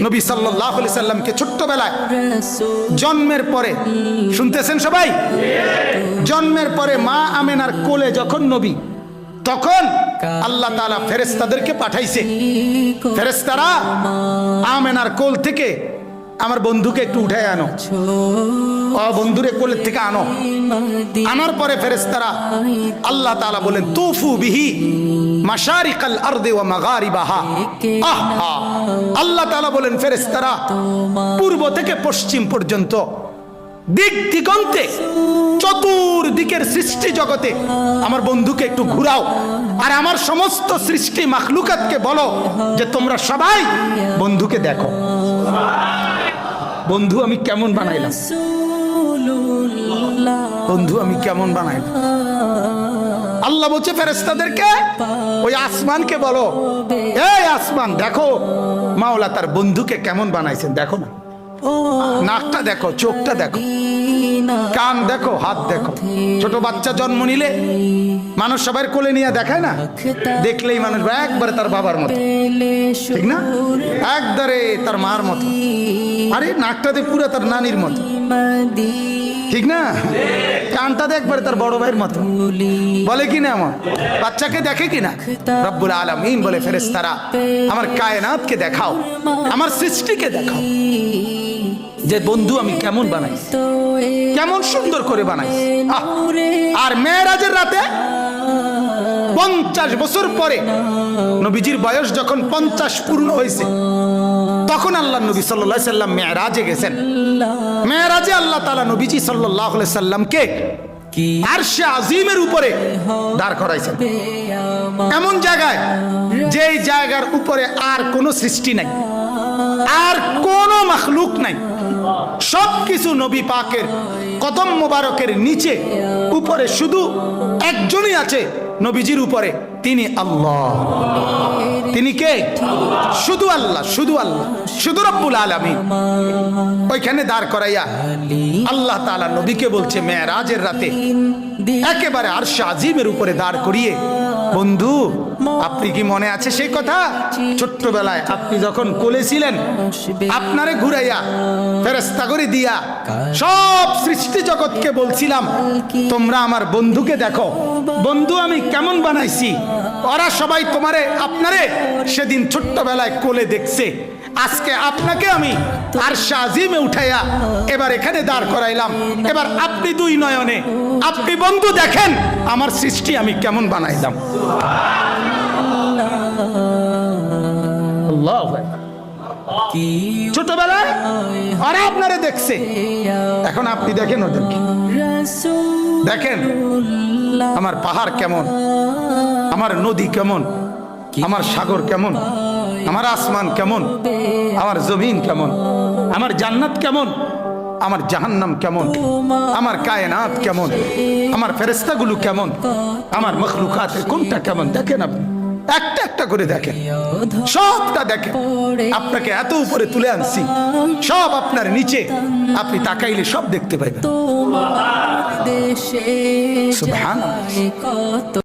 নবী সাল্লাল্লাহু আলাইহি সাল্লামকে ছোট্টবেলায় জন্মের পরে, শুনতেছেন সবাই, জন্মের পরে মা আমেনার কোলে যখন নবী, তখন আল্লাহ তাআলা ফেরেশতাদেরকে পাঠাইছে। ফেরেশতারা আমেনার কোল থেকে আমার বন্ধুকে একটু উঠায় আনো, বন্ধুরে কোলের থেকে আনো। আনার পরে ফেরেশতারা আল্লাহ তাআলা বলেন তুফু বিহি মাশারিকাল আরদি ওয়া মাগারিবাহা। আহা, আল্লাহ তাআলা বলেন ফেরেশতারা পূর্ব থেকে পশ্চিম পর্যন্ত দিক দিগন্তে চতুর্দিকের সৃষ্টি জগতে আমার বন্ধুকে একটু ঘুরাও, আর আমার সমস্ত সৃষ্টি মাখলুকাতকে বলো যে তোমরা সবাই বন্ধুকে দেখো। বন্ধু আমি কেমন বানাইলাম, বন্ধু আমি কেমন বানাইলাম। আল্লাহ বলছে ফেরেশতাদেরকে ওই আসমানকে বলো, এই আসমান দেখো মাওলা তার বন্ধুকে কেমন বানাইছেন, দেখো না, নাকটা দেখো, চোখটা দেখো, কান দেখো, হাত দেখো। ছোট বাচ্চা জন্ম নিলে মানুষ সবার কোলে নিয়ে দেখায় না, দেখলেই মানুষ একবারে তার বাবার মতো, ঠিক না, একবারে তার মার মতো, আরে নাকটাতে পুরো তার নানির মতো, ঠিক না, কানটা একবারে তার বড় ভাইয়ের মতো, বলে কি না, আমার বাচ্চাকে দেখে কিনা। রব্বুল আলামিন বলে ফেরেশতারা আমার কায়নাতকে দেখাও, আমার সৃষ্টিকে দেখাও যে বন্ধু আমি কেমন বানাই, কেমন সুন্দর করে বানাই। আর মেরাজের রাতে 50 বছর পরে নবীজির বয়স যখন 50 পূর্ণ হয়েছে, তখন আল্লাহ নবী সাল্লাল্লাহু আলাইহি সাল্লাম মেরাজে গেছেন। মেরাজে আল্লাহ তাআলা নবীজি সাল্লাল্লাহু আলাইহি সাল্লামকে আরশে আজিমের উপরে দাঁড় করাইছেন, এমন জায়গায় যেই জায়গার উপরে আর কোনো সৃষ্টি নাই, আর কোনো মাখলুক নাই, সবকিছু নবী পাকের কদম মোবারকের নিচে, উপরে শুধু একজনই আছে নবীজির উপরে, তিনি আল্লাহ। তিনি কে? শুধু আল্লাহ, শুধু আল্লাহ, শুধু রব্বুল আলামিন। ওইখানে দাঁড় করাইয়া আল্লাহ তাআলা নবীকে বলছে মেরাজের রাতে একেবারে আরশে আজিমের উপরে দাঁড় করিয়ে, বন্ধু আপনি কি মনে আছে সেই কথা, ছোট্টবেলায় আপনি যখন কোলে ছিলেন, আপনারে ঘুরাইয়া ফেরেশতা করে দিয়া সব সৃষ্টি জগৎকে বলছিলাম তোমরা আমার বন্ধুকে দেখো, বন্ধু আমি কেমন বানাইছি। ওরা সবাই তোমারে আপনারে সেদিন ছোট্টবেলায় কোলে দেখছে, আজকে আপনাকে আমি আরশে আজিমে উঠাইয়া এবার এখানে দাঁড় করাইলাম, এবার আপনি দুই নয়নে আপনি বন্ধু দেখেন আমার সৃষ্টি আমি কেমন বানাইলাম। ছোটবেলায় ওরা আপনারে দেখছে, এখন আপনি দেখেন ওদেরকে, দেখেন আমার পাহাড় কেমন, আমার নদী কেমন, আমার সাগর কেমন, আমার আসমান কেমন, আমার জমিন কেমন, আমার জান্নাত কেমন, আমার জাহান্নাম কেমন, আমার কায়নাত কেমন, আমার ফেরেশতাগুলো কেমন, আমার মখলুকাতের কোনটা কেমন, দেখেন আপনি একটা একটা করে দেখেন, সবটা দেখেন। আপনাকে এত উপরে তুলে আনছি, সব আপনার নিচে, আপনি তাকাইলে সব দেখতে পাইবেন। সুবহানাল্লাহ।